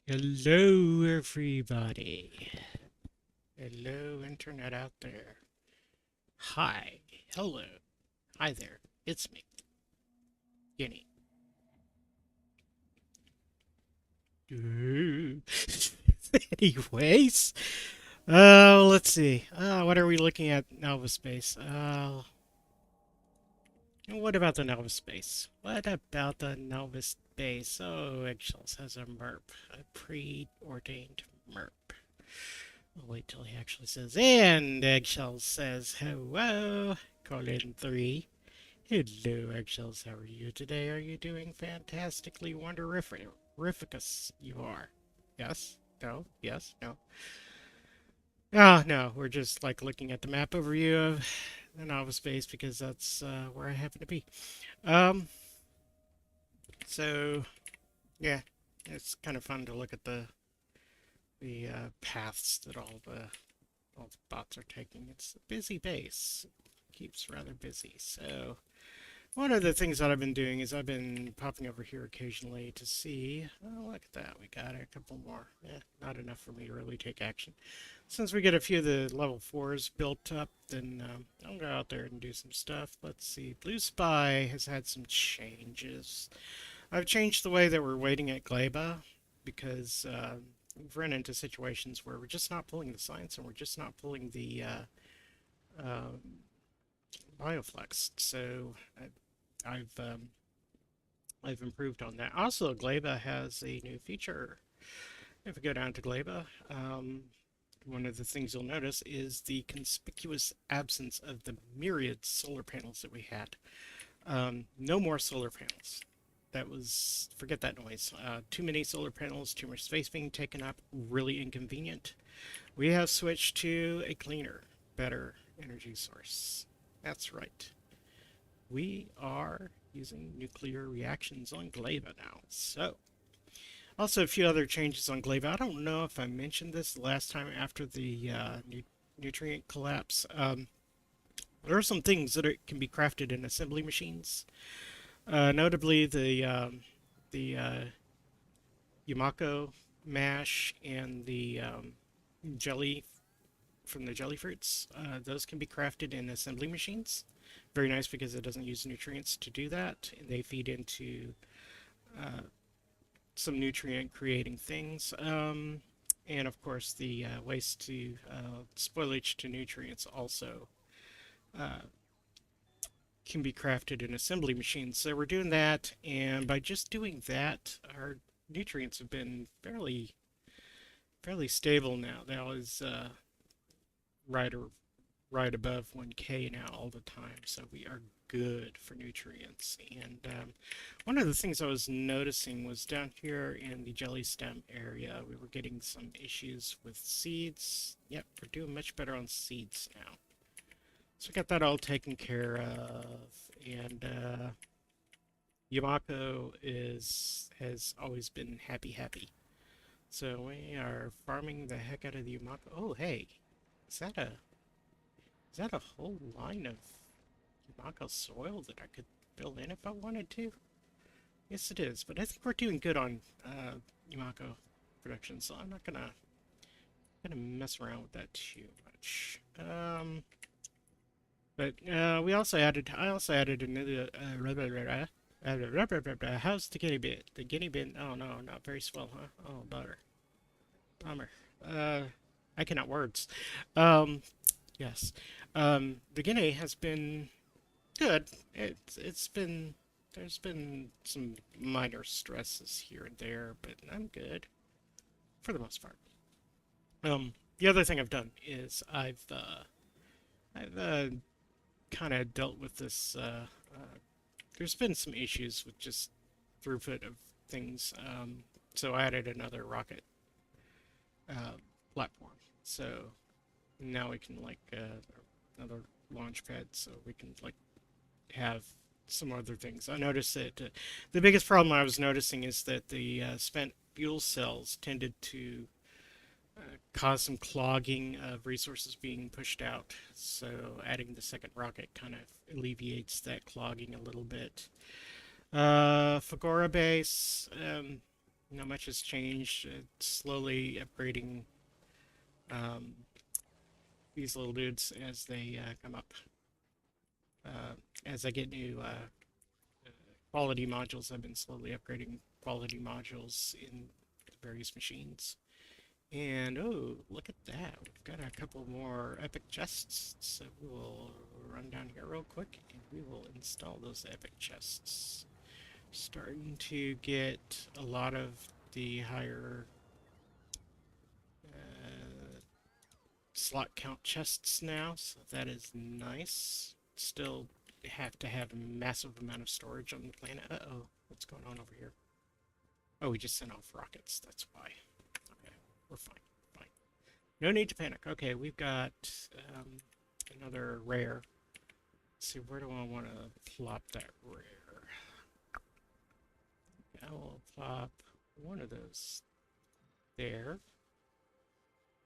Hello, everybody. Hello, Internet out there. Hi. Hello. Hi there. It's me, Guinea. Anyways, let's see. What are we looking at? Nova Space. What about the Nova Space? What about the Nova Space? Oh, Eggshells has a MERP, a preordained MERP. I'll wait till he actually says, and Eggshell says, hello, colon 3. Hello, Eggshells, how are you today? Are you doing fantastically wonderificus? You are. Yes? No? Yes? No? Oh, no, we're just like looking at the map overview of the Nova Space because that's where I happen to be. Um, so, yeah, it's kind of fun to look at the paths that all the bots are taking. It's a busy base. Keeps rather busy. So one of the things that I've been doing is I've been popping over here occasionally to see. Oh, look at that. We got a couple more. Not enough for me to really take action. Since we get a few of the level 4s built up, then I'll go out there and do some stuff. Let's see. Blue Spy has had some changes. I've changed the way that we're waiting at Gleba because we've run into situations where we're just not pulling the science and we're just not pulling the uh, bioflex. So I've I've improved on that. Also, Gleba has a new feature. If we go down to Gleba, one of the things you'll notice is the conspicuous absence of the myriad solar panels that we had. No more solar panels. That was, forget that noise. Too many solar panels, too much space being taken up, really inconvenient. We have switched to a cleaner, better energy source. That's right. We are using nuclear reactions on Glaiva now. So, also a few other changes on Glaiva. I don't know if I mentioned this last time after the nutrient collapse. There are some things that can be crafted in assembly machines. Notably, the Yamako mash and the jelly from the jelly fruits. Those can be crafted in assembly machines. Very nice because it doesn't use nutrients to do that. They feed into uh, some nutrient creating things. And of course, the waste to spoilage to nutrients also uh, can be crafted in assembly machines. So we're doing that, and by just doing that, our nutrients have been fairly stable now. Now is right or right above 1K now all the time, so we are good for nutrients. And one of the things I was noticing was down here in the jelly stem area, we were getting some issues with seeds. Yep, we're doing much better on seeds now. So we got that all taken care of, and Yamako has always been happy. So we are farming the heck out of the Yamako. Oh, hey, is that a is that a whole line of Yamako soil that I could fill in if I wanted to? Yes, it is, but I think we're doing good on Yamako production, so I'm not gonna mess around with that too much. But I also added another how's the guinea bit? The guinea bit? Oh no, not very swell, huh? Oh, butter. Bummer. I cannot words. Um, yes. The guinea has been good. It's been there's been some minor stresses here and there, but I'm good for the most part. The other thing I've done is I've kind of dealt with this. There's been some issues with just throughput of things, so I added another rocket uh, platform. So now we can like another launch pad, so we can like have some other things. I noticed that the biggest problem I was noticing is that the spent fuel cells tended to cause some clogging of resources being pushed out. So adding the second rocket kind of alleviates that clogging a little bit. Fagora base. Not much has changed. It's slowly upgrading um, these little dudes as they come up. Uh, as I get new quality modules, I've been slowly upgrading quality modules in various machines. And oh, look at that. We've got a couple more epic chests. So we will run down here real quick and we will install those epic chests. Starting to get a lot of the higher slot count chests now, so that is nice. Still have to have a massive amount of storage on the planet. Uh-oh, what's going on over here? Oh, we just sent off rockets, that's why. Okay, we're fine, fine. No need to panic. Okay, we've got another rare. Let's see, where do I want to plop that rare? I will plop one of those there.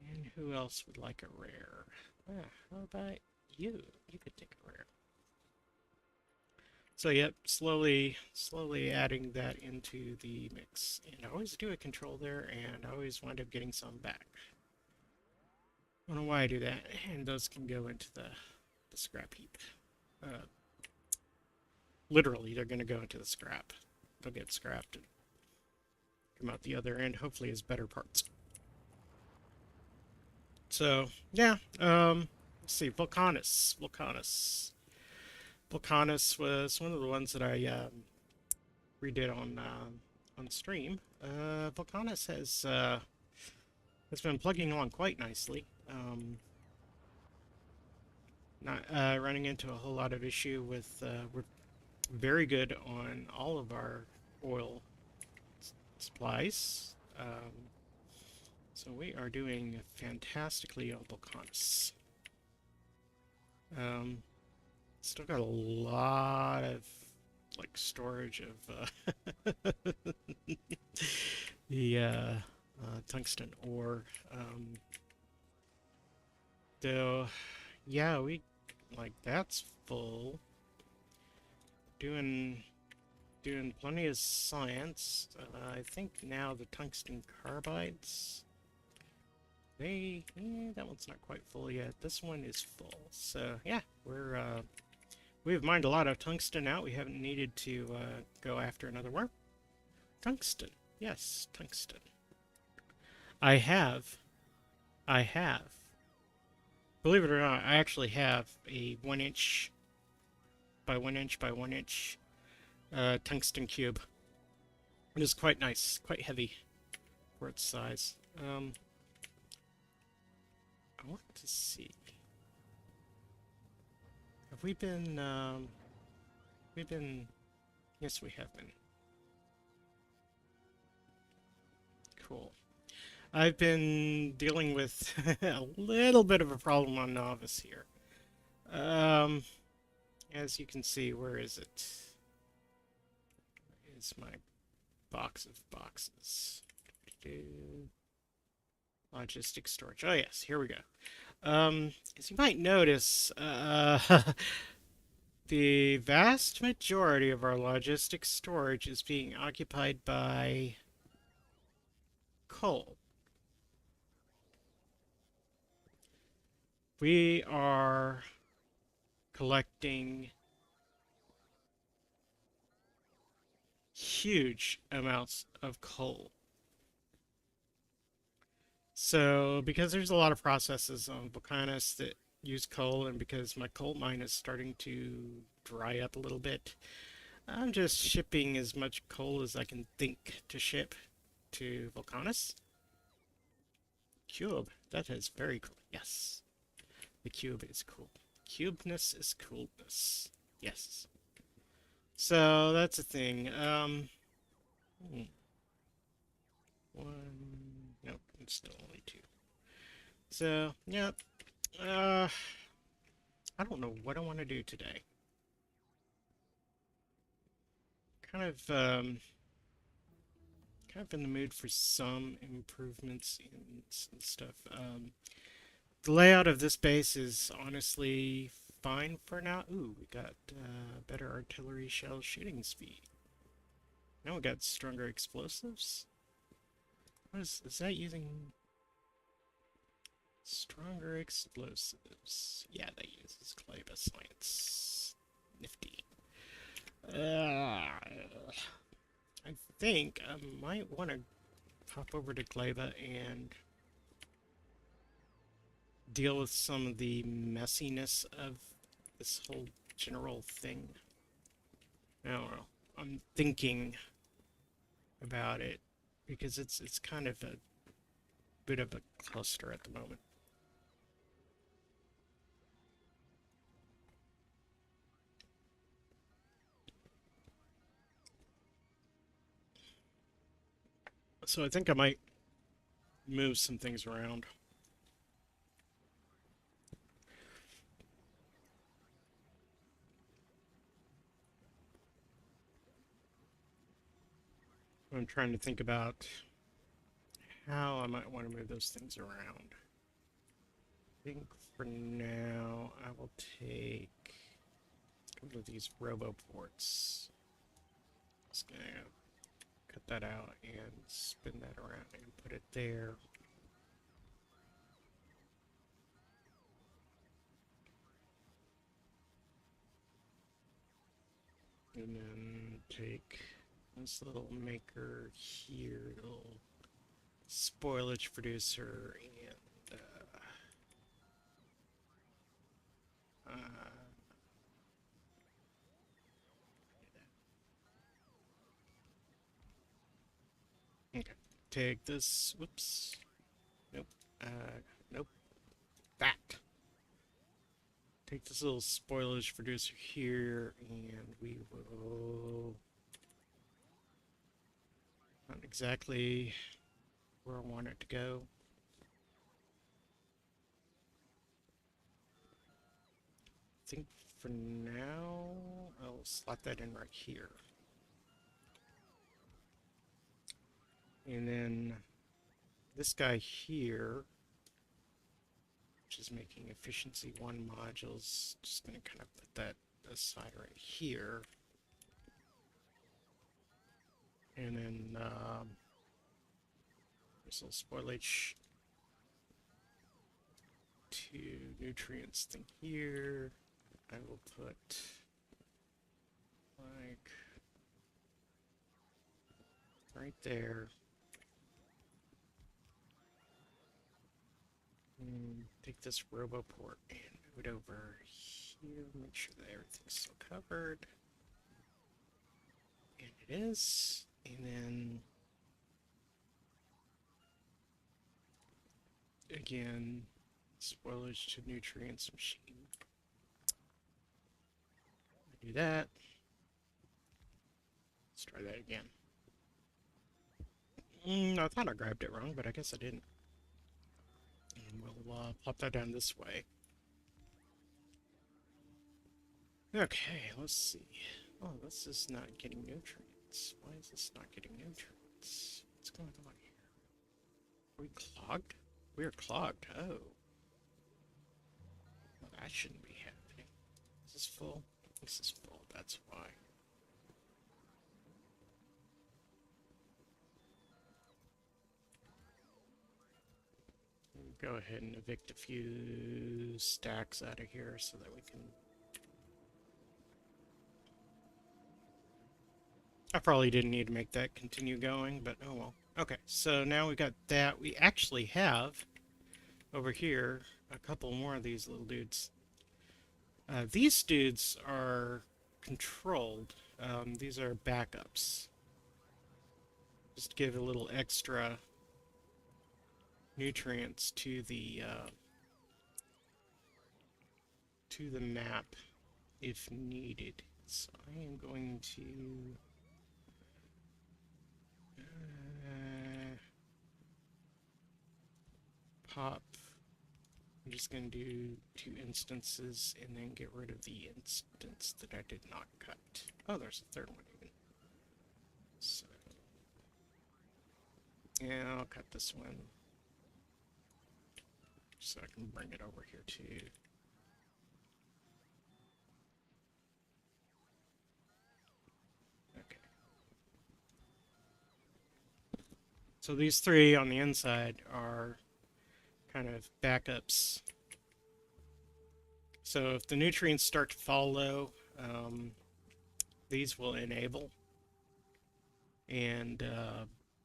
And who else would like a rare? Ah, how about you? You could take a rare. So yep, slowly adding that into the mix. And I always do a control there, and I always wind up getting some back. I don't know why I do that. And those can go into the scrap heap. Literally, they're going to go into the scrap. They'll get scrapped and come out the other end, hopefully as better parts. So, yeah, let's see, Volcanus was one of the ones that I redid on stream. Volcanus has been plugging along quite nicely. Not running into a whole lot of issue with. We're very good on all of our oil supplies. So we are doing fantastically on Volcanus. Still got a lot of like storage of the tungsten ore. Though, yeah, we like that's full. Doing plenty of science. I think now the tungsten carbides. That one's not quite full yet. This one is full. So yeah, we've mined a lot of tungsten out. We haven't needed to go after another worm. Tungsten. Yes, tungsten. I have. Believe it or not, I actually have a 1 inch by 1 inch by 1 inch tungsten cube. It is quite nice, quite heavy for its size. I want to see. Have we been, yes, we have been. Cool. I've been dealing with a little bit of a problem on Novice here. As you can see, where is it? Where is my box of boxes? Logistics storage. Oh yes, here we go. As you might notice, the vast majority of our logistics storage is being occupied by coal. We are collecting huge amounts of coal. So, because there's a lot of processes on Volcanus that use coal, and because my coal mine is starting to dry up a little bit, I'm just shipping as much coal as I can think to ship to Volcanus. Cube, that is very cool. Yes, the cube is cool. Cubeness is coolness. Yes. So that's a thing. One. Nope, it's still only two. So, yep. I don't know what I want to do today. Kind of, kind of in the mood for some improvements in some stuff. The layout of this base is honestly fine for now. Ooh, we got better artillery shell shooting speed. Now we got stronger explosives. What is that using? Stronger explosives. Yeah, that uses clay science. Nifty. I think I might want to pop over to Gleba and deal with some of the messiness of this whole general thing. I don't know. I'm thinking about it because it's kind of a bit of a cluster at the moment. So I think I might move some things around. I'm trying to think about how I might want to move those things around. I think for now I will take a couple of these roboports. Just gonna cut that out and spin that around and put it there. And then take this little maker here, little spoilage producer, and okay. Take this. Whoops. Nope. Nope. That. Take this little spoilage producer here, and we will. Not exactly where I want it to go. I think for now, I'll slot that in right here. And then this guy here, which is making efficiency 1 modules, just going to kind of put that aside right here. And then this little spoilage to nutrients thing here. I will put like right there. And take this roboport and move it over here. Make sure that everything's still covered. And it is. And then again, spoilage to nutrients machine. Do that. Let's try that again. I thought I grabbed it wrong, but I guess I didn't. And we'll plop that down this way. Okay, let's see. Oh, this is not getting nutrients. Why is this not getting nutrients? What's going on here? Are we clogged? We are clogged. Oh. Well, that shouldn't be happening. Is this full? This is full, that's why. Go ahead and evict a few stacks out of here so that we can... I probably didn't need to make that continue going, but oh well. Okay, so now we got that. We actually have, over here, a couple more of these little dudes. These dudes are controlled. These are backups. Just to give a little extra nutrients to the map if needed. So I am going to pop. I'm just going to do 2 instances and then get rid of the instance that I did not cut. Oh, there's a third one even. So yeah, I'll cut this one so I can bring it over here too. Okay. So these three on the inside are kind of backups. So if the nutrients start to fall low, these will enable and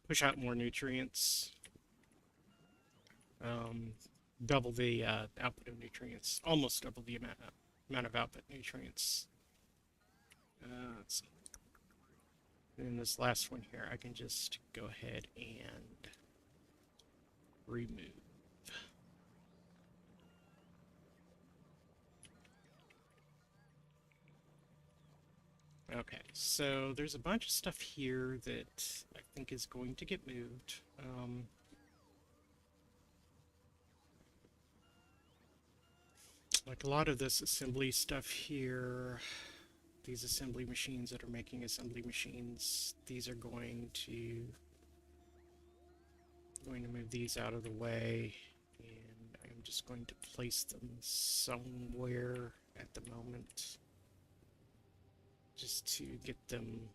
push out more nutrients, um, double the output of nutrients, almost double the amount of output nutrients. Let's see. And this last one here, I can just go ahead and remove. Okay, so there's a bunch of stuff here that I think is going to get moved. Like a lot of this assembly stuff here, these assembly machines that are making assembly machines, these are going to move these out of the way, and I'm just going to place them somewhere at the moment just to get them.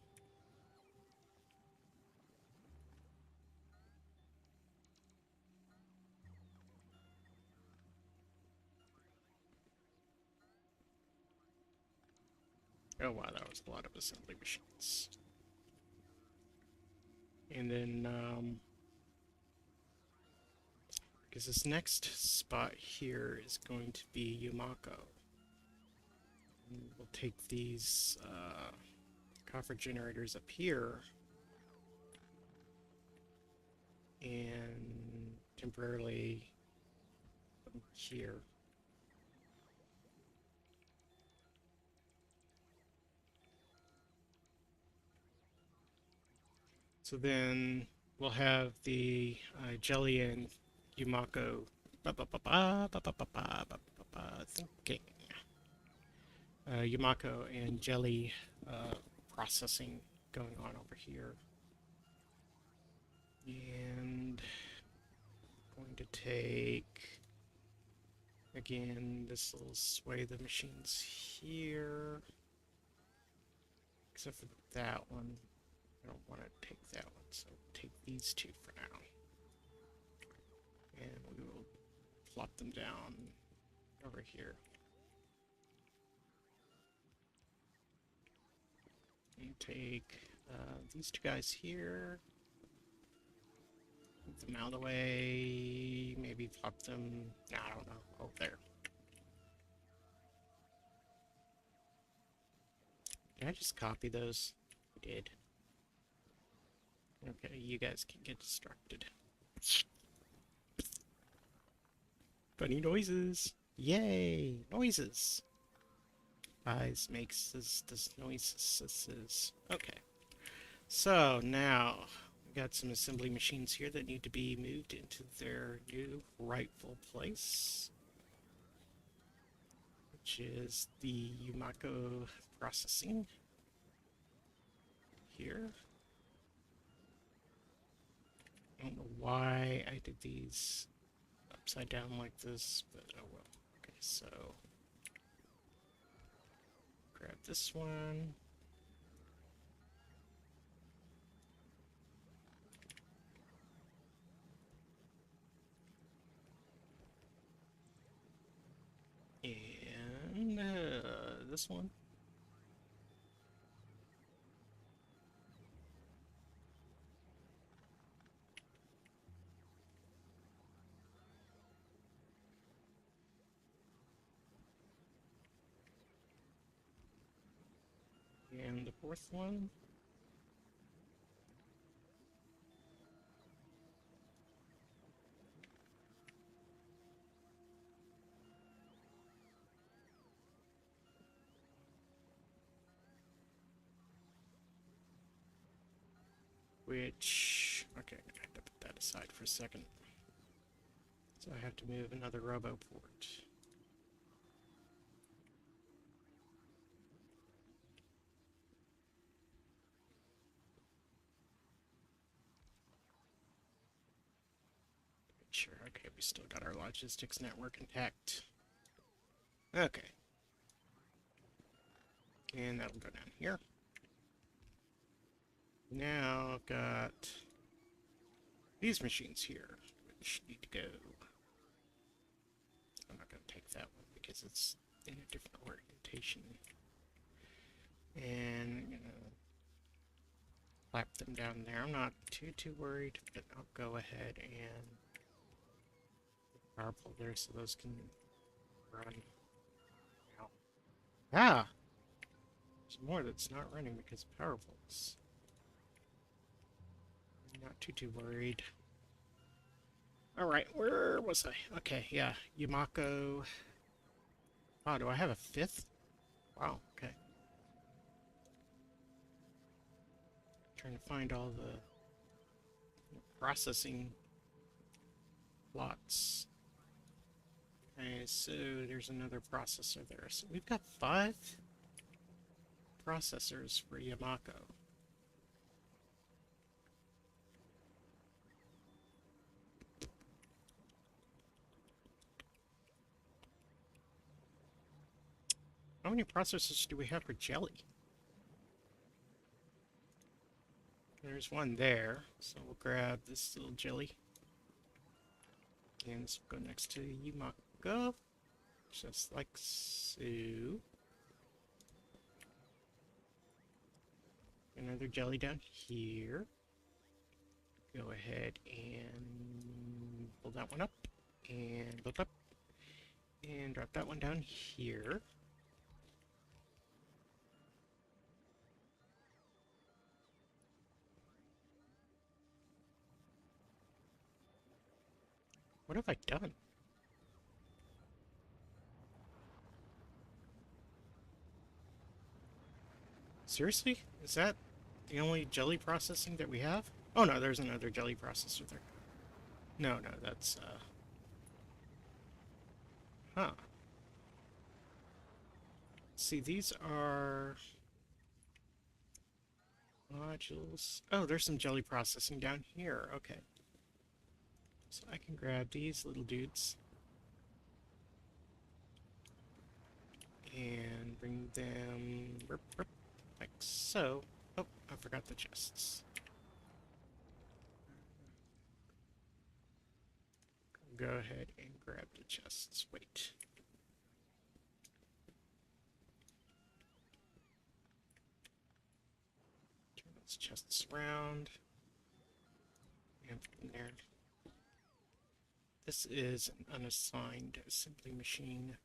Oh wow, that was a lot of assembly machines. And then because this next spot here is going to be Yumako. And we'll take these copper generators up here and temporarily put them here. So then we'll have the Jelly and Yumako thinking. Yumako and Jelly processing going on over here. And going to take, again, this will sway the machines here. Except for that one. I don't want to take that one, so take these two for now. And we will plop them down over here. And take these two guys here. Move them out of the way. Maybe plop them. I don't know. Oh, there. Did I just copy those? I did. Okay, you guys can get distracted. Funny noises. Yay! Noises. Eyes makes this noises. Okay. So now we got some assembly machines here that need to be moved into their new rightful place, which is the Yumako processing here. I don't know why I did these upside down like this, but oh well. Okay, so grab this one. And this one. And the fourth one. Which, okay, I'm gonna have to put that aside for a second. So I have to move another robo port. Sure, okay, we still got our logistics network intact. Okay. And that'll go down here. Now I've got these machines here, which need to go. I'm not going to take that one because it's in a different orientation. And I'm going to clap them down there. I'm not too worried, but I'll go ahead and power pull there so those can run. Ow. Ah! There's more that's not running because of power pulls. I'm not too worried. Alright, where was I? Okay, yeah, Yumako. Oh, do I have a fifth? Wow, okay. Trying to find all the processing lots. Okay, so there's another processor there. So we've got 5 processors for Yumako. How many processors do we have for jelly? There's one there, so we'll grab this little jelly. And this will go next to Yumako, just like so. Another jelly down here. Go ahead and pull that one up, and look up, and drop that one down here. What have I done? Seriously? Is that the only jelly processing that we have? Oh no, there's another jelly processor there. No, that's, huh. See, these are modules. Oh, there's some jelly processing down here. Okay. So I can grab these little dudes and bring them like so. Oh, I forgot the chests. Go ahead and grab the chests. Wait. Turn those chests around. And put them there. This is an unassigned assembly machine.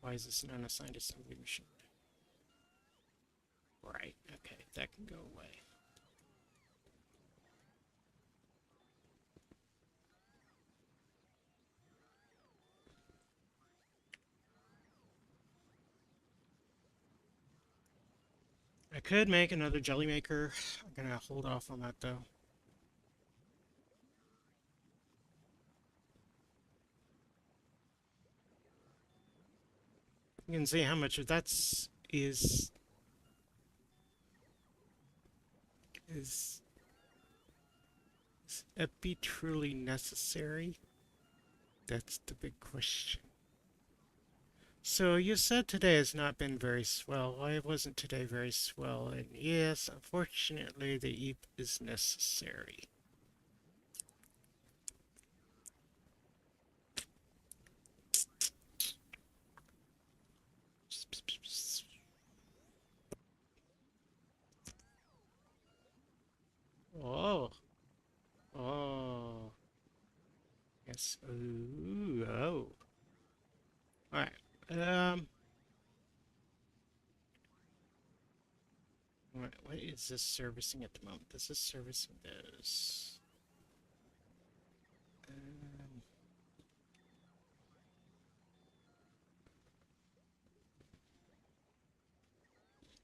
Why is this an unassigned assembly machine? Right, okay, that can go away. I could make another jelly maker. I'm gonna hold off on that though. You can see how much of that's is it be truly necessary? That's the big question. So you said today has not been very swell. Why wasn't today very swell? And yes, unfortunately, the EAP is necessary. Oh. Oh. Yes. Ooh. Oh. Alright. What is this servicing at the moment? This is servicing those.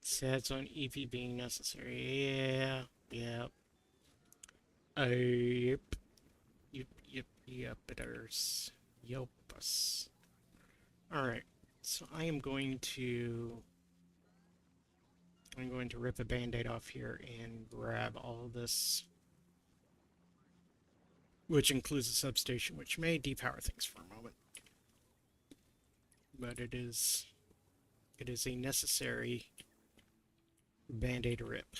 Says on EV being necessary. Yeah. Yep. Yep. Yep. There's Yelpus. Alright. So I'm going to rip a band-aid off here and grab all of this, which includes the substation, which may depower things for a moment. But it is a necessary band-aid rip.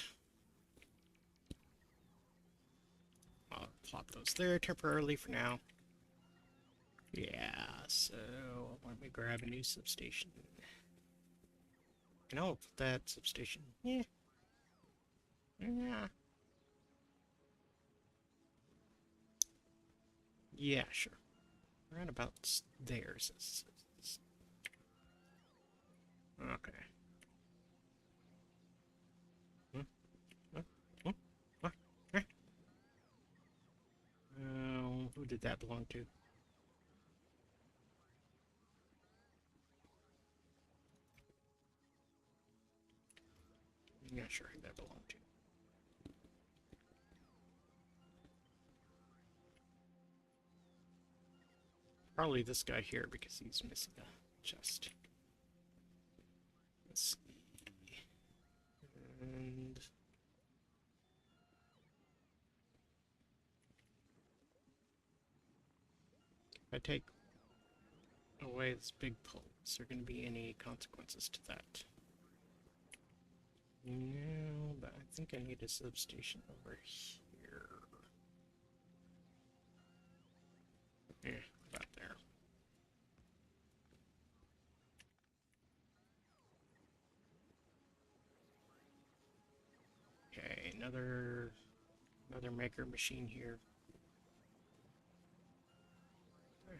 plop those there temporarily for now. Yeah, so let me grab a new substation. And I'll put that substation. Yeah. Yeah. Yeah, sure. Around about there. Okay. Hmm? Huh? Huh? Huh? Eh? Who did that belong to? I'm not sure who that belonged to. Probably this guy here because he's missing a chest. Let's see. And if I take away this big pull, is there going to be any consequences to that? No, but I think I need a substation over here. Yeah, about there. Okay, another maker machine here.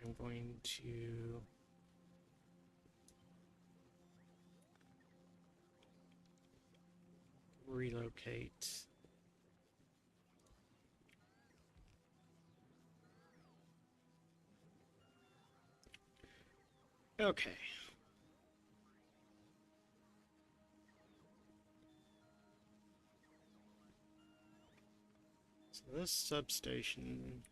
I'm going to relocate. Okay. So this substation.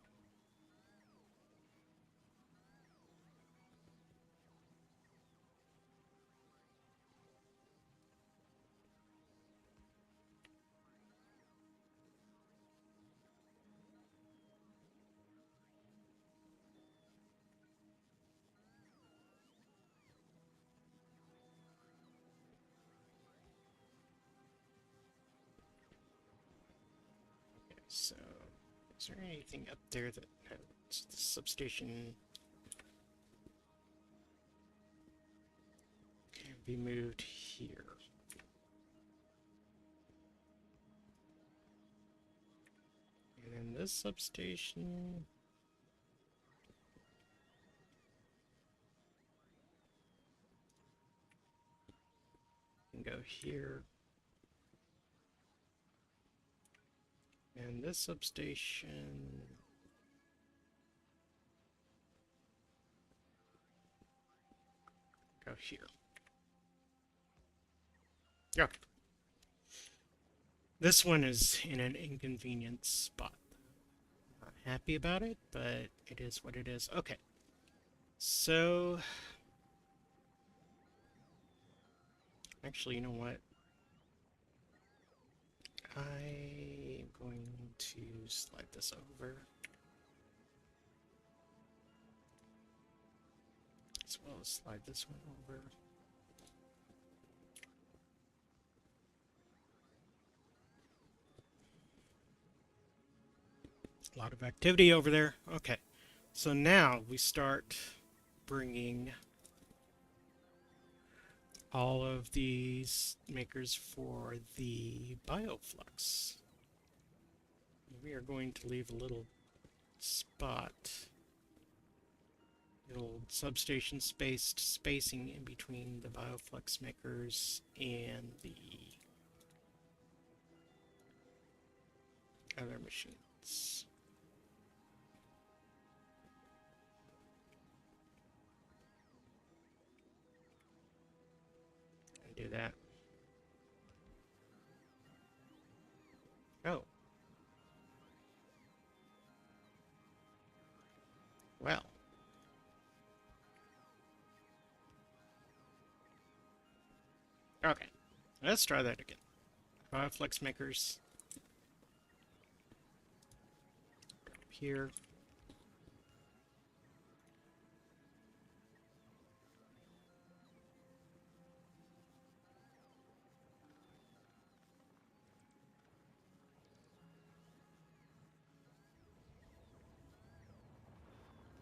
Okay, so is there anything up there that has the substation can be moved here? And then this substation. Can go here. And this substation. Go here. Okay. This one is in an inconvenient spot. Not happy about it, but it is what it is. Okay. So, actually, you know what? I'm going to slide this over. As well as slide this one over. A lot of activity over there. Okay. So now we start bringing all of these makers for the bioflux. We are going to leave a little spot, little substation spacing in between the bioflux makers and the other machines. And do that. Oh. Well. Okay. Let's try that again. Bioflux makers. Go up here.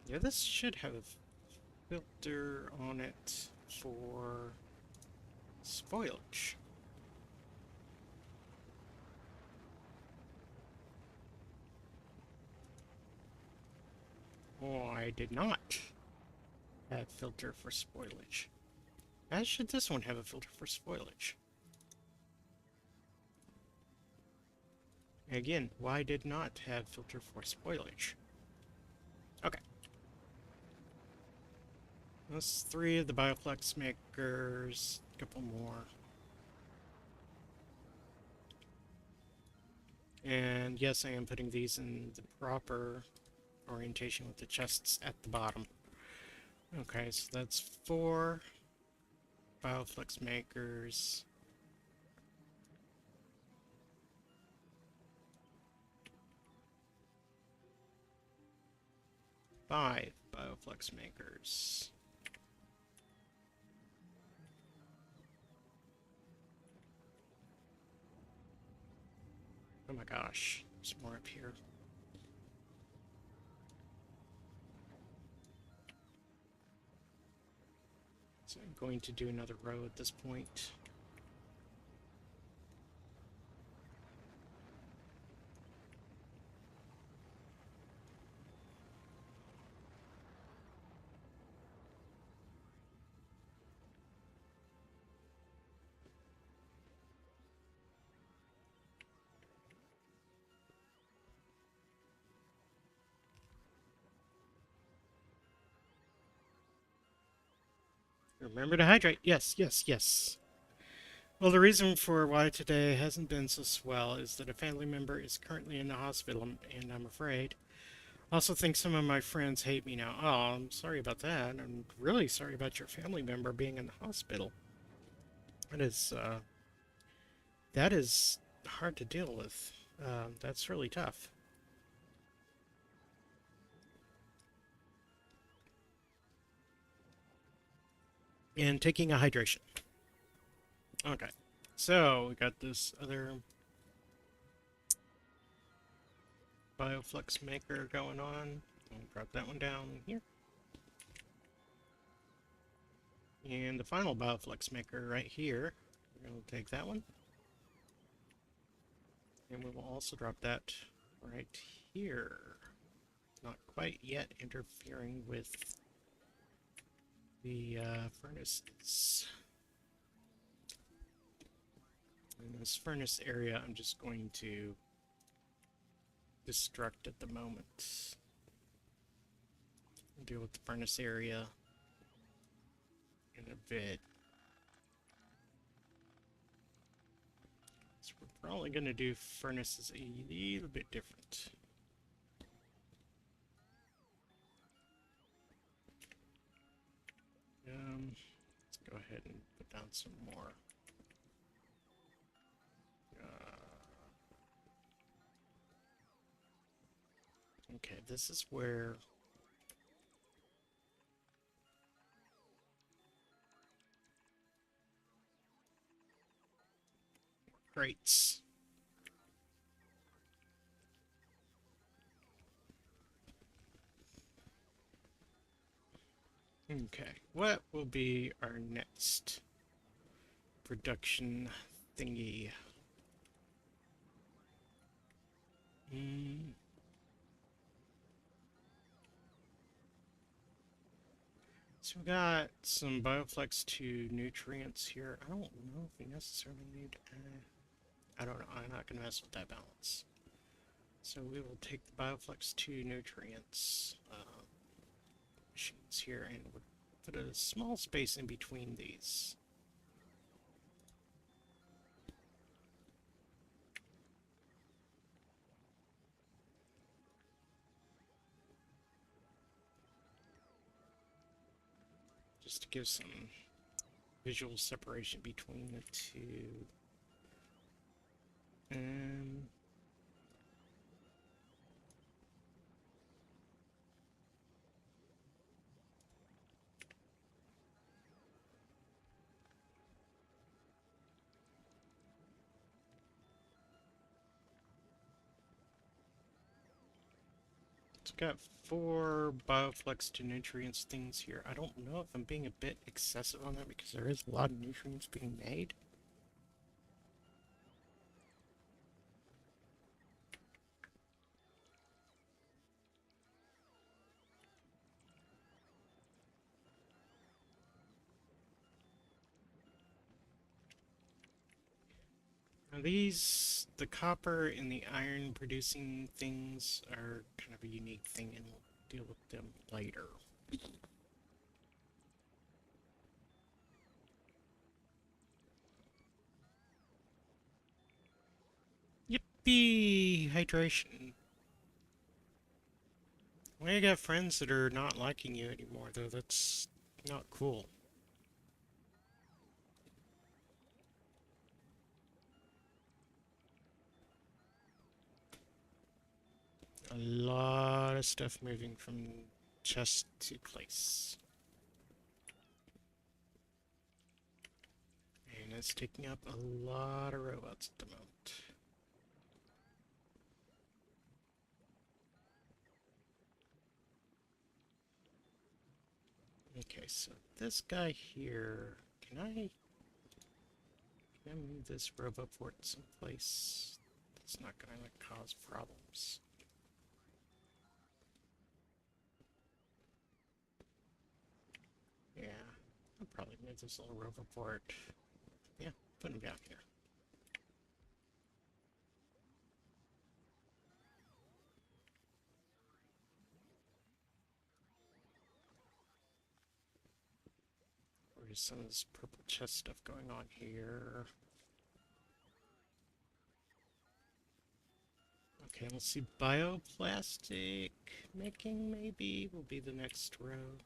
Yeah, this should have a filter on it for spoilage. Oh, I did not have filter for spoilage. As should this one have a filter for spoilage. Again, why did not have filter for spoilage? Okay. That's 3 of the bioflux makers. A couple more. And yes, I am putting these in the proper orientation with the chests at the bottom. Okay, so that's 4 bioflux makers. 5 bioflux makers. Oh my gosh, there's more up here. So I'm going to do another row at this point. Remember to hydrate. Yes, yes, yes. Well, the reason for why today hasn't been so swell is that a family member is currently in the hospital, and I'm afraid. I also think some of my friends hate me now. Oh, I'm sorry about that. I'm really sorry about your family member being in the hospital. That is, uh, that is hard to deal with. That's really tough. And taking a hydration. Okay. So, we got this other bioflux maker going on. I'll drop that one down here. And the final bioflux maker right here. We're going to take that one. And we will also drop that right here. Not quite yet interfering with the furnaces. In this furnace area, I'm just going to destruct at the moment. We'll deal with the furnace area in a bit. So we're probably going to do furnaces a little bit different. Let's go ahead and put down some more. Okay, this is where crates. Okay, what will be our next production thingy? So we got some Bioflex 2 nutrients here. I don't know if we necessarily need... I don't know. I'm not going to mess with that balance. So we will take the Bioflex 2 nutrients machines here and we'll put a small space in between these. Just to give some visual separation between the two. It's got 4 bioflux to nutrients things here. I don't know if I'm being a bit excessive on that because there is a lot of nutrients being made. Now these, the copper and the iron producing things are kind of a unique thing, and we'll deal with them later. Yippee! Hydration. Well, you got friends that are not liking you anymore, though. That's not cool. A lot of stuff moving from chest to place. And it's taking up a lot of robots at the moment. Okay, so this guy here, can I move this roboport someplace that's not going to cause problems? Yeah, I'll probably move this little roboport. Yeah, put him down here. There's some of this purple chest stuff going on here. Okay, let's see. Bioplastic making, maybe, will be the next row.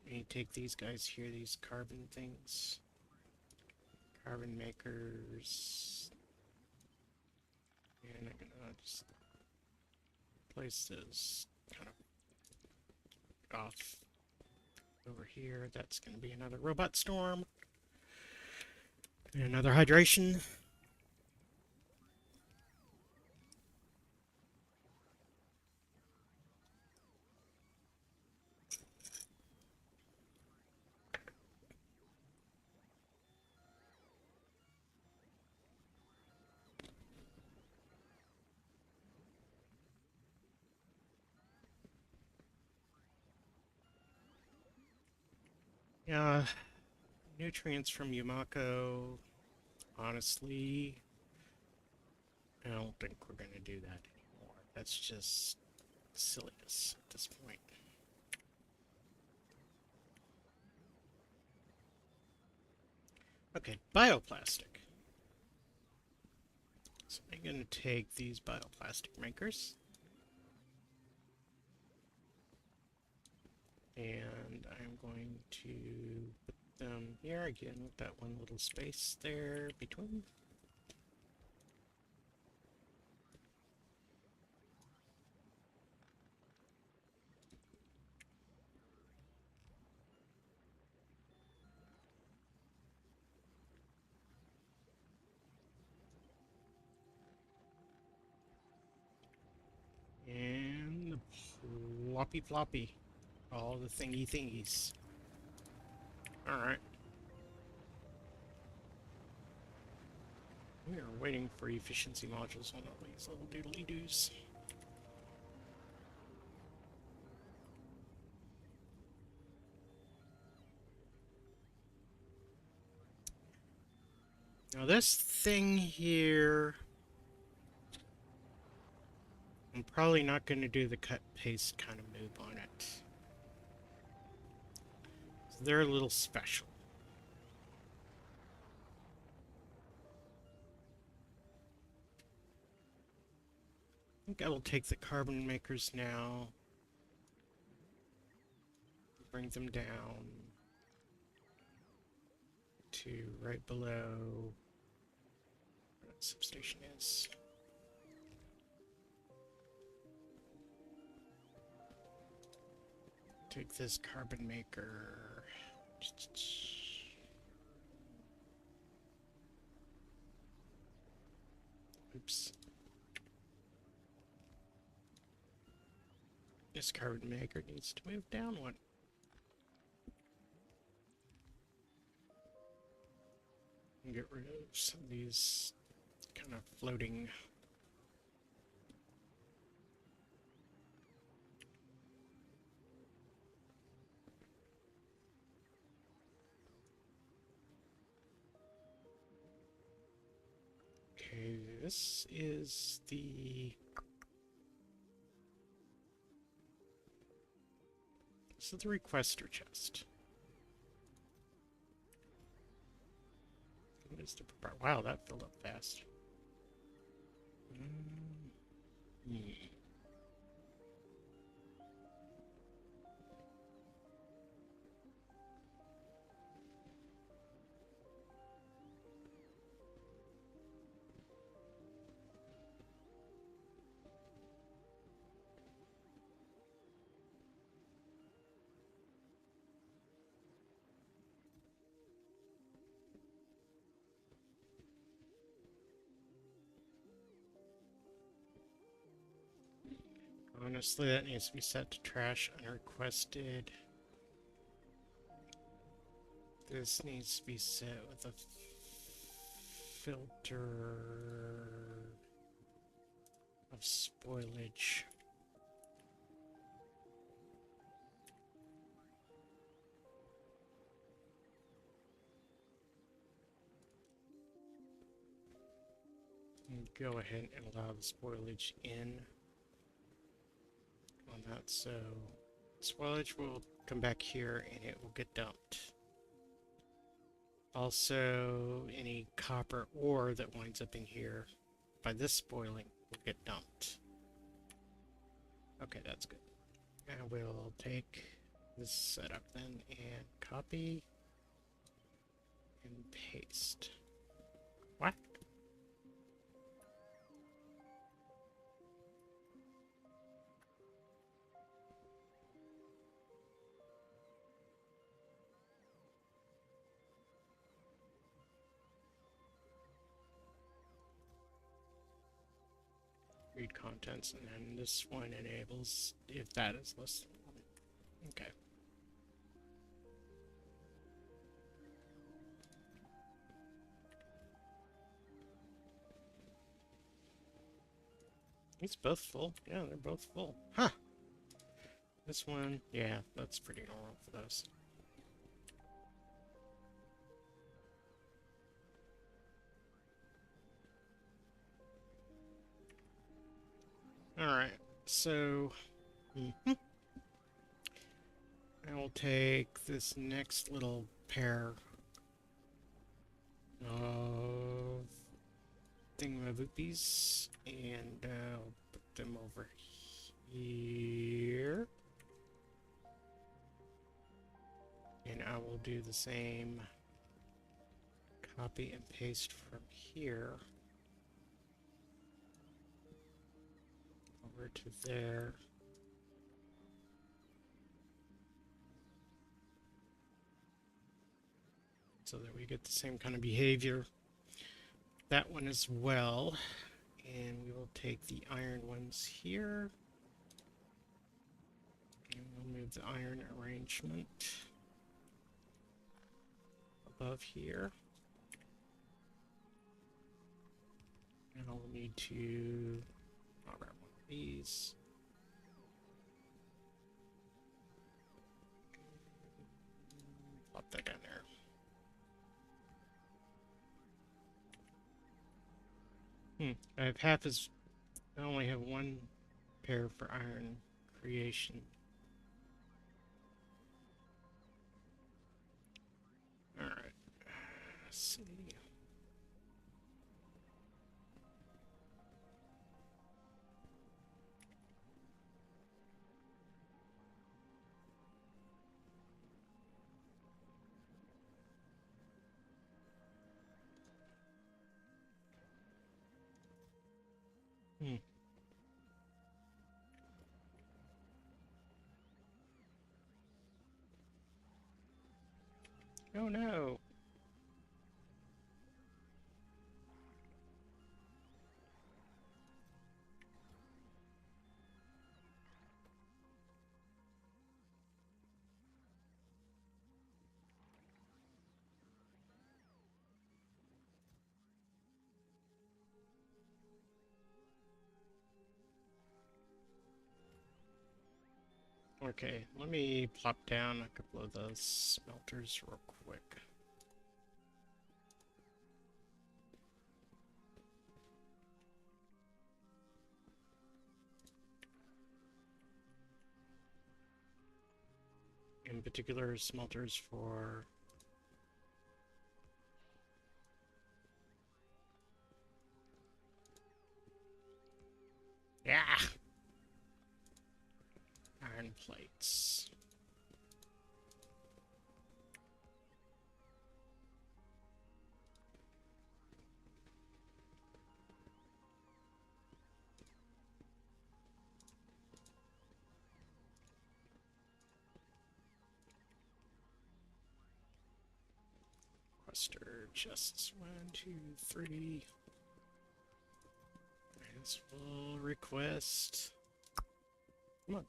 You take these guys here, these carbon things. Carbon makers. And I'm gonna just place this kind of off over here. That's gonna be another robot storm. And another hydration. Yeah, nutrients from Yumako. Honestly, I don't think we're gonna do that anymore. That's just silliness at this point. Okay, bioplastic. So I'm going to take these bioplastic makers. And I'm going to put them here again with that one little space there between. And the ploppy ploppy. All the thingy thingies. Alright. We are waiting for efficiency modules on all these little doodly-doos. Now this thing here, I'm probably not going to do the cut-paste kind of move on it. So they're a little special. I think I will take the carbon makers now. Bring them down to right below where that substation is. Take this carbon maker. Oops. This carbon maker needs to move down one. And get rid of some of these kind of floating. Okay, this is the requester chest. What is the wow, that filled up fast. Hmm. Honestly, that needs to be set to trash unrequested. This needs to be set with a filter of spoilage. And go ahead and allow the spoilage in on that, so spoilage will come back here and it will get dumped. Also, any copper ore that winds up in here by this spoiling will get dumped. Okay, that's good. And we'll take this setup then and copy and paste. What? Read contents, and then this one enables if that is less than 1. Okay. It's both full. Yeah, they're both full. Huh. This one, yeah, that's pretty normal for those. Alright, so I will take this next little pair of thingamaboopies and I'll put them over here. And I will do the same copy and paste from here over to there. So that we get the same kind of behavior. That one as well. And we will take the iron ones here. And we'll move the iron arrangement above here. And I'll need to grab one of these. Plop that down there. I have half as... I only have one pair for iron creation. Alright. Let's see. Oh no! Okay, let me plop down a couple of those smelters real quick. In particular, smelters for... Yeah! Iron plates. Cluster chests. 1, 2, 3. This will request. Come on.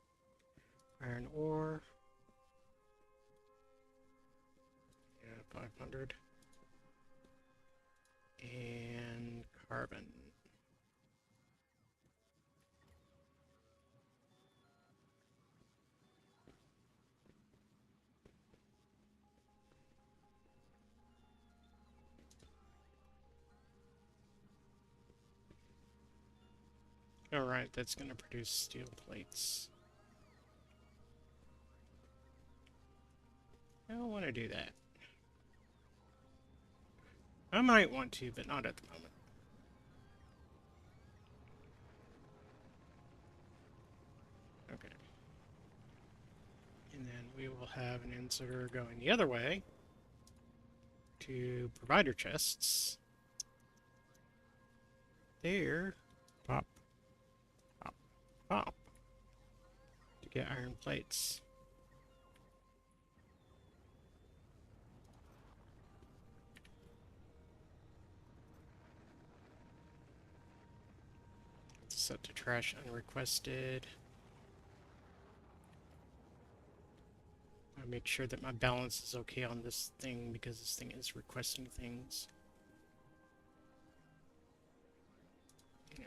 Iron ore. Yeah, 500. And carbon. Alright, that's going to produce steel plates. I don't want to do that. I might want to, but not at the moment. Okay. And then we will have an inserter going the other way to provider chests. There. Pop. Pop. Pop. To get iron plates. Set to trash unrequested. I make sure that my balance is okay on this thing because this thing is requesting things. And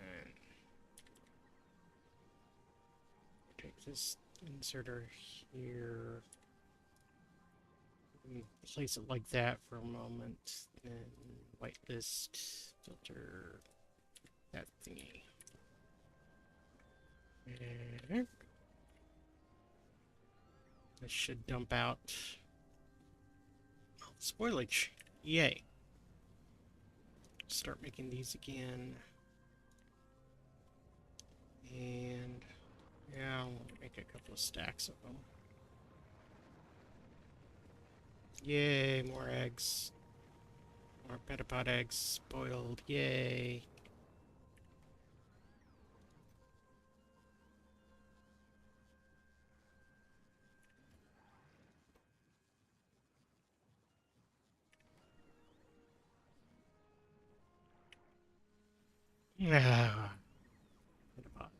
take this inserter here. And place it like that for a moment. Then whitelist filter that thingy. And this should dump out spoilage. Yay. Start making these again. And yeah, I'll make a couple of stacks of them. Yay, more eggs. More petapod eggs spoiled. Yay. Ah, petapods.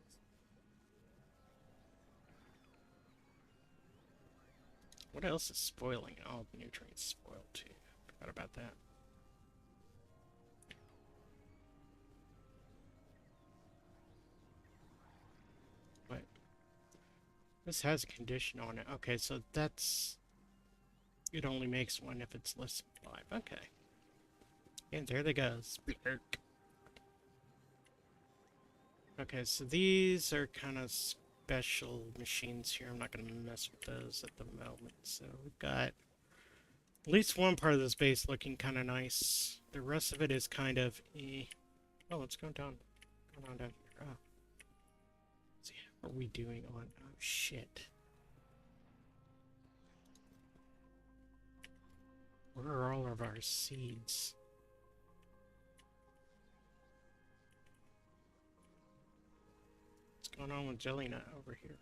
What else is spoiling? Oh, the nutrients spoiled too. Forgot about that. But this has a condition on it. Okay, so that's... It only makes one if it's less than 5. Okay. And there they go. Splurk. Okay, so these are kind of special machines here. I'm not going to mess with those at the moment. So we've got at least one part of this base looking kind of nice. The rest of it is kind of eh. Oh, let's go down. Go on down here. Oh. Let's see, how are we doing on... Oh, shit. Where are all of our seeds? What's going on with Jelly Nut over here?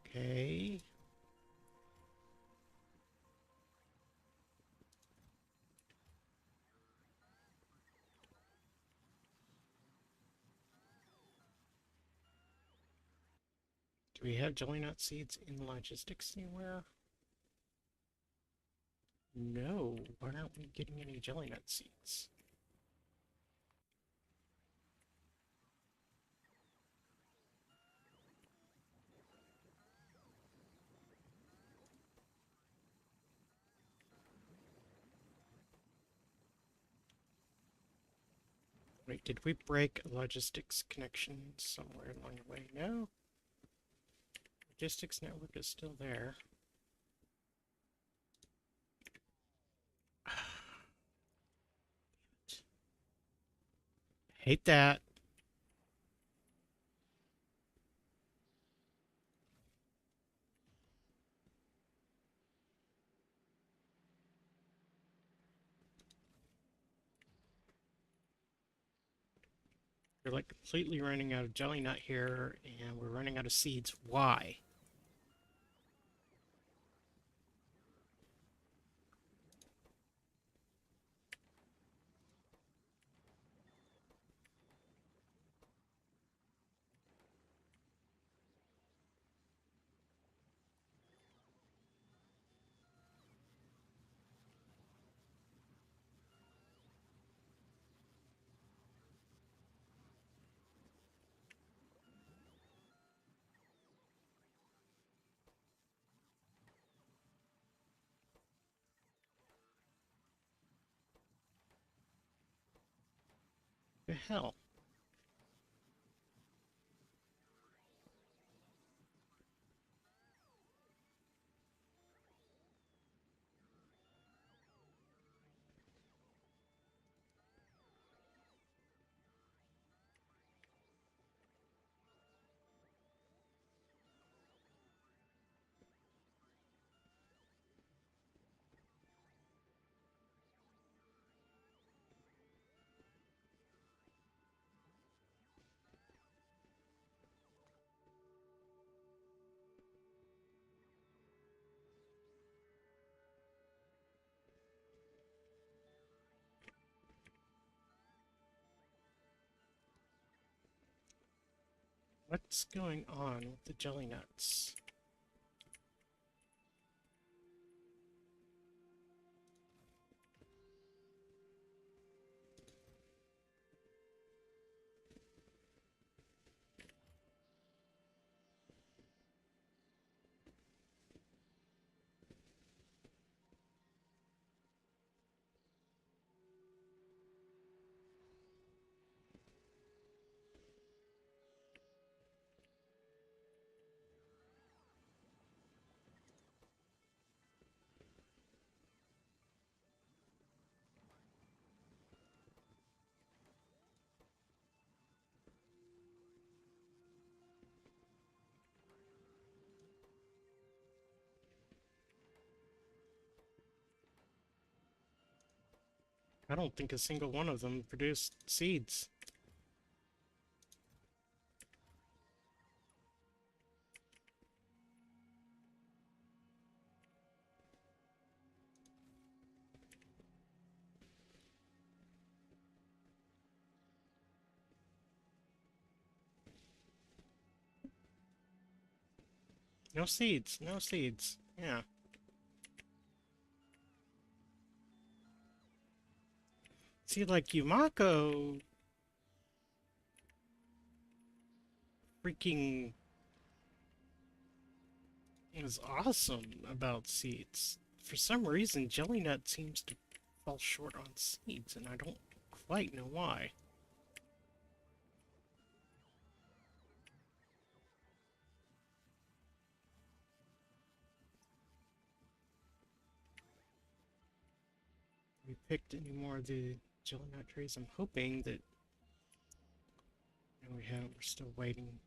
Okay. Do we have Jelly Nut seeds in logistics anywhere? No. Why aren't we getting any Jelly Nut seeds? did we break a logistics connection somewhere along the way? No. Logistics network is still there. Hate that. We're like completely running out of jelly nut here, and we're running out of seeds. Why? The hell? What's going on with the jelly nuts? I don't think a single one of them produced seeds. No seeds, no seeds. Yeah. See, like, Yumako freaking is awesome about seeds. For some reason, Jelly Nut seems to fall short on seeds, and I don't quite know why. We picked any more of the Jelly Nut trees? I'm hoping that... No, we haven't. We're still waiting.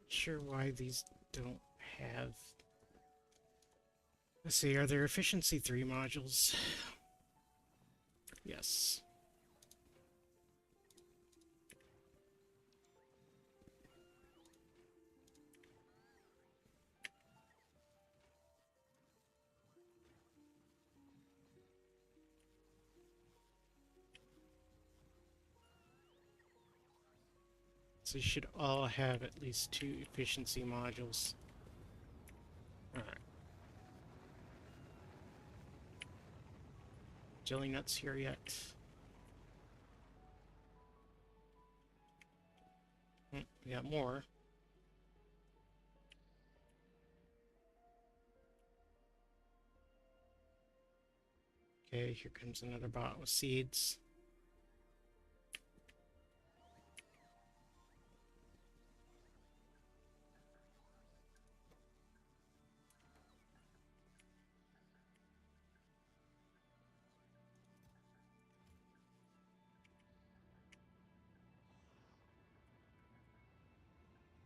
Not sure why these don't have... Let's see, are there efficiency 3 modules? Yes. So you should all have at least 2 efficiency modules. Alright. Jelly nuts here yet? We got more. Okay, here comes another bot with seeds.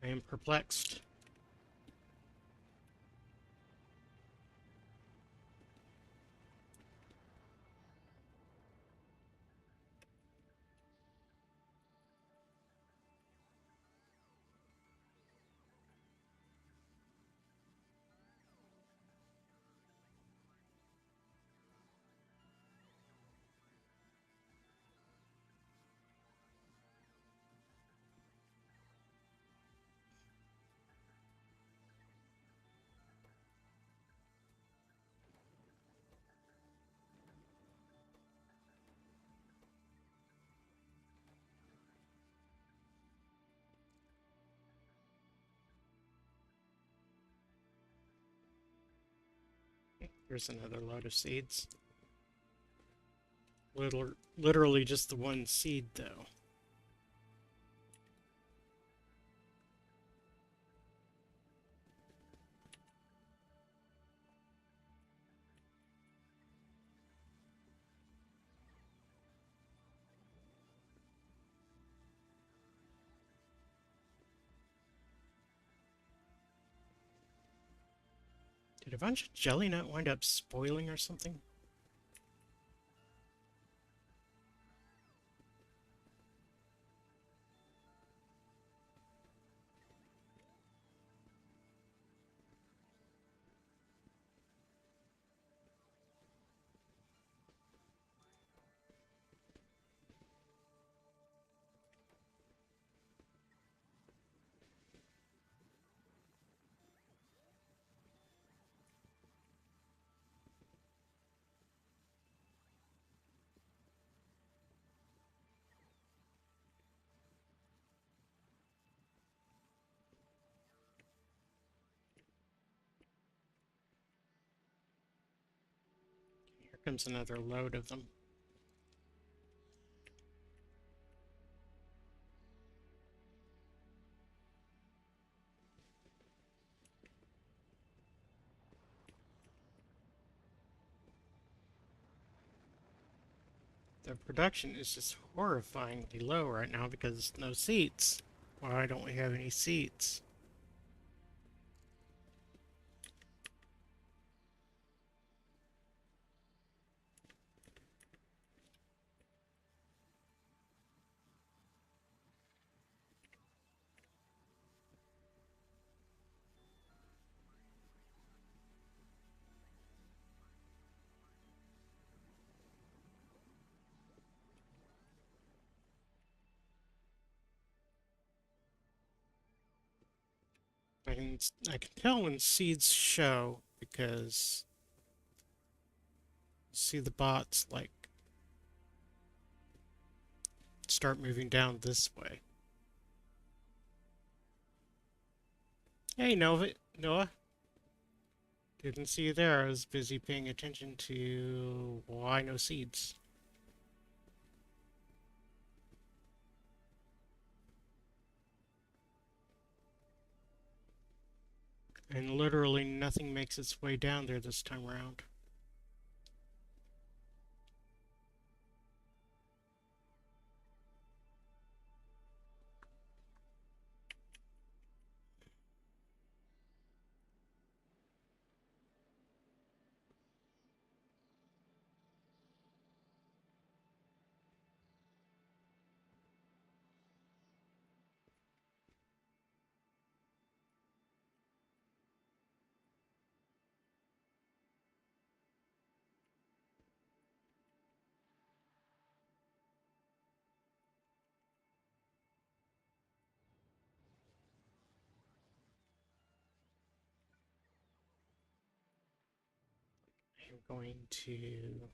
I am perplexed. Here's another load of seeds. Literally just the one seed, though. Did a bunch of jelly nut wind up spoiling or something? Here comes another load of them. The production is just horrifyingly low right now because no seats. Why don't we have any seats? I can tell when seeds show because see the bots like start moving down this way. Hey Noah. Didn't see you there. I was busy paying attention to why no seeds. And literally nothing makes its way down there this time around. going to...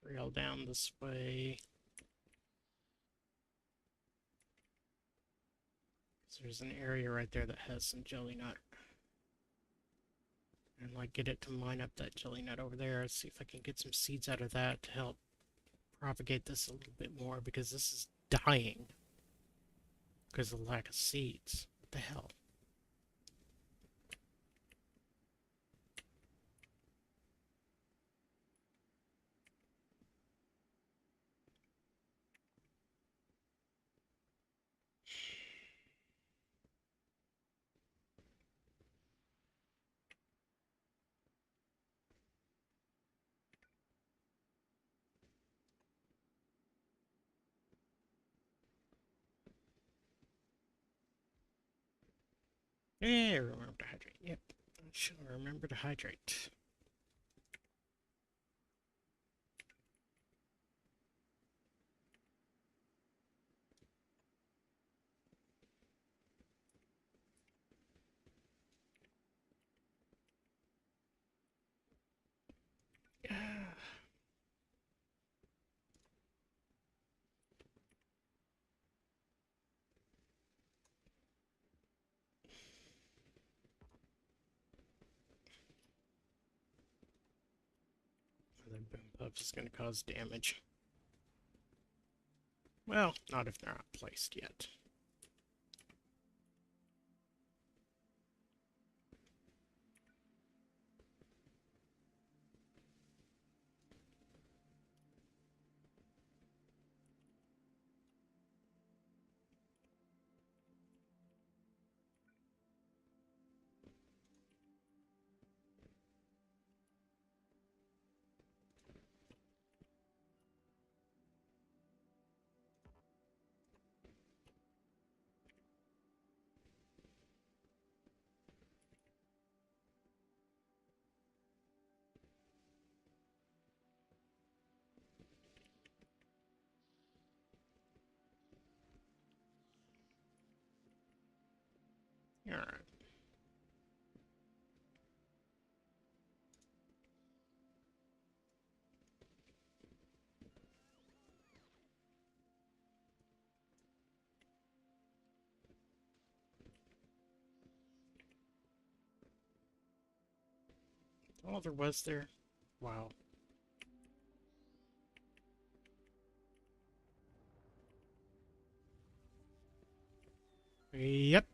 rail down this way. So there's an area right there that has some jelly nut. And like get it to mine up that jelly nut over there. See if I can get some seeds out of that to help propagate this a little bit more, because this is dying because of the lack of seeds. What the hell? Yeah, remember to hydrate. Yep, I shall remember to hydrate. Another boom puff is going to cause damage. Well, not if they're not placed yet. Alright. All there was there? Wow. Yep.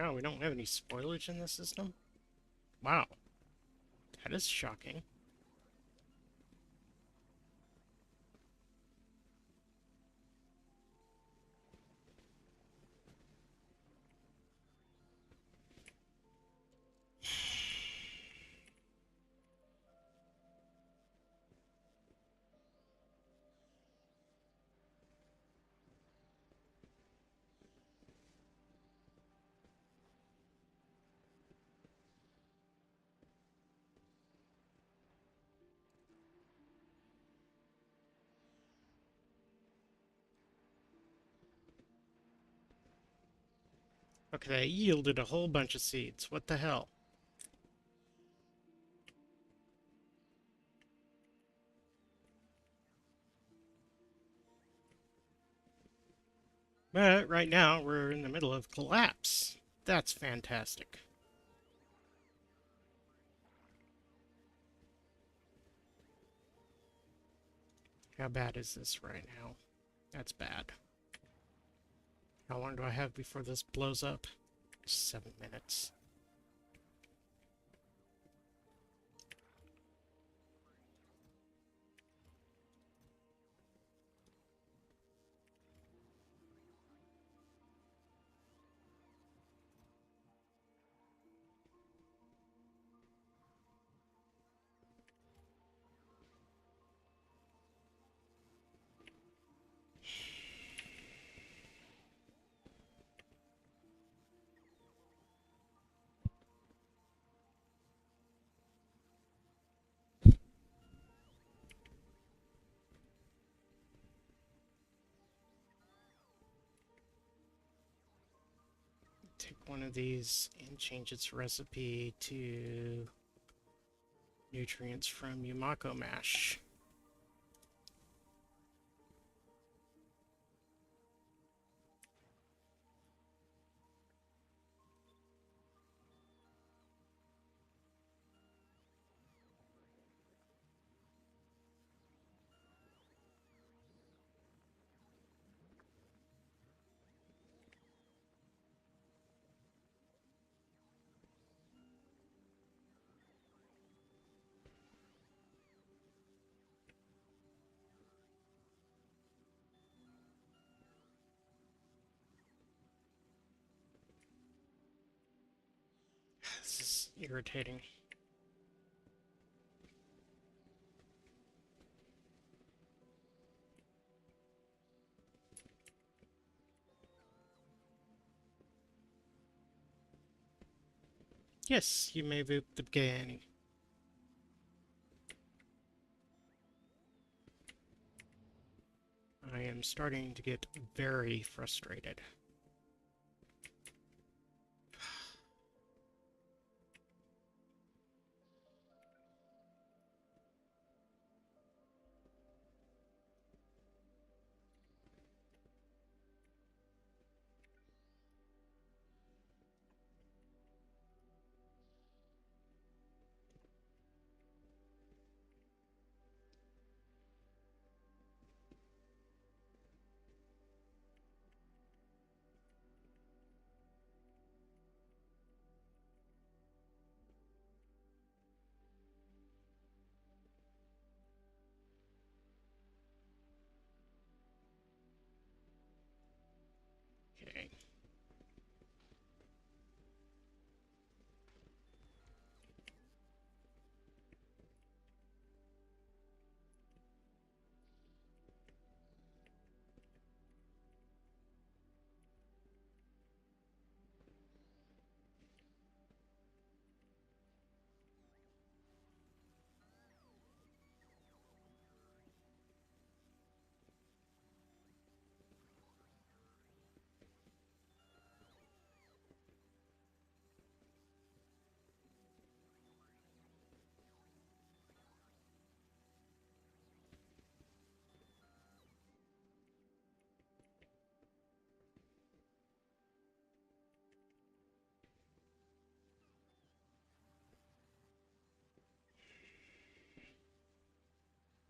Oh, we don't have any spoilage in the system? Wow. That is shocking. Okay, that yielded a whole bunch of seeds. What the hell? But right now, we're in the middle of collapse. That's fantastic. How bad is this right now? That's bad. How long do I have before this blows up? 7 minutes. Take one of these and change its recipe to nutrients from Yumako mash. This is irritating. Yes, you may boop the beginning. I am starting to get very frustrated. Okay.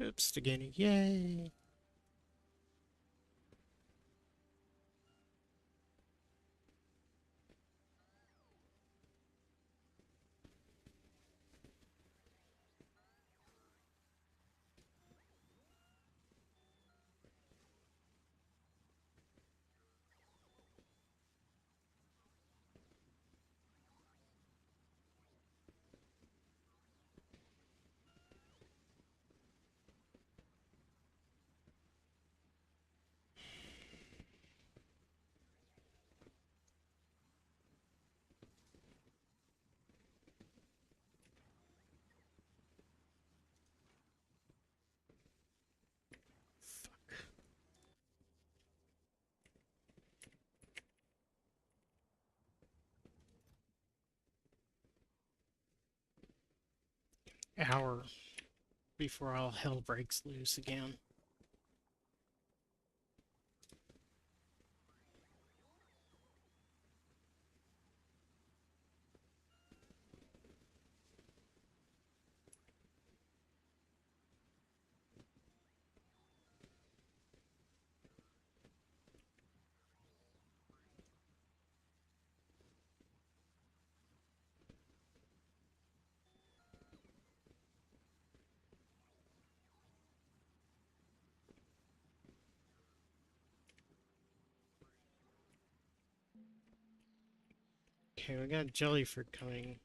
Oops, beginning. Yay! Hour before all hell breaks loose again. Okay, we got jellyfruit coming.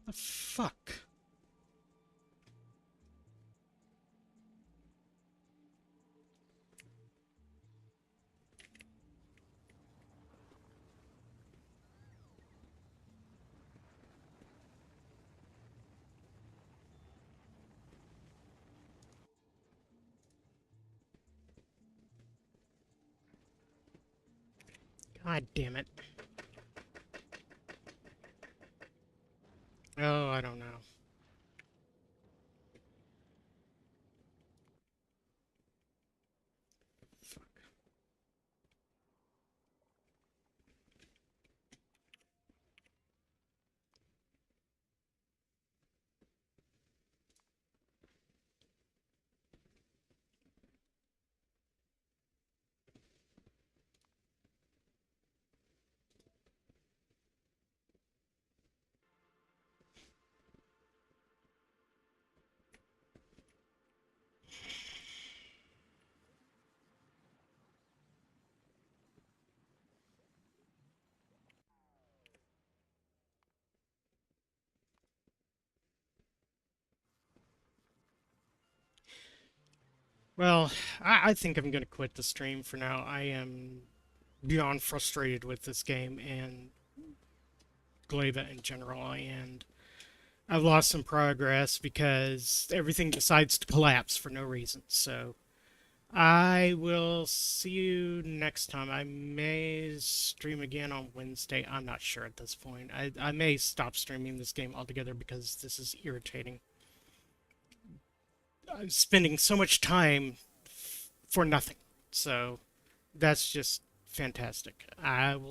The fuck? God damn it. Oh, I don't know. Fuck. Well, I think I'm gonna quit the stream for now. I am beyond frustrated with this game and Glaiva in general, and I've lost some progress because everything decides to collapse for no reason. So I will see you next time. I may stream again on Wednesday. I'm not sure at this point. I may stop streaming this game altogether because this is irritating. I'm spending so much time for nothing. So that's just fantastic. I will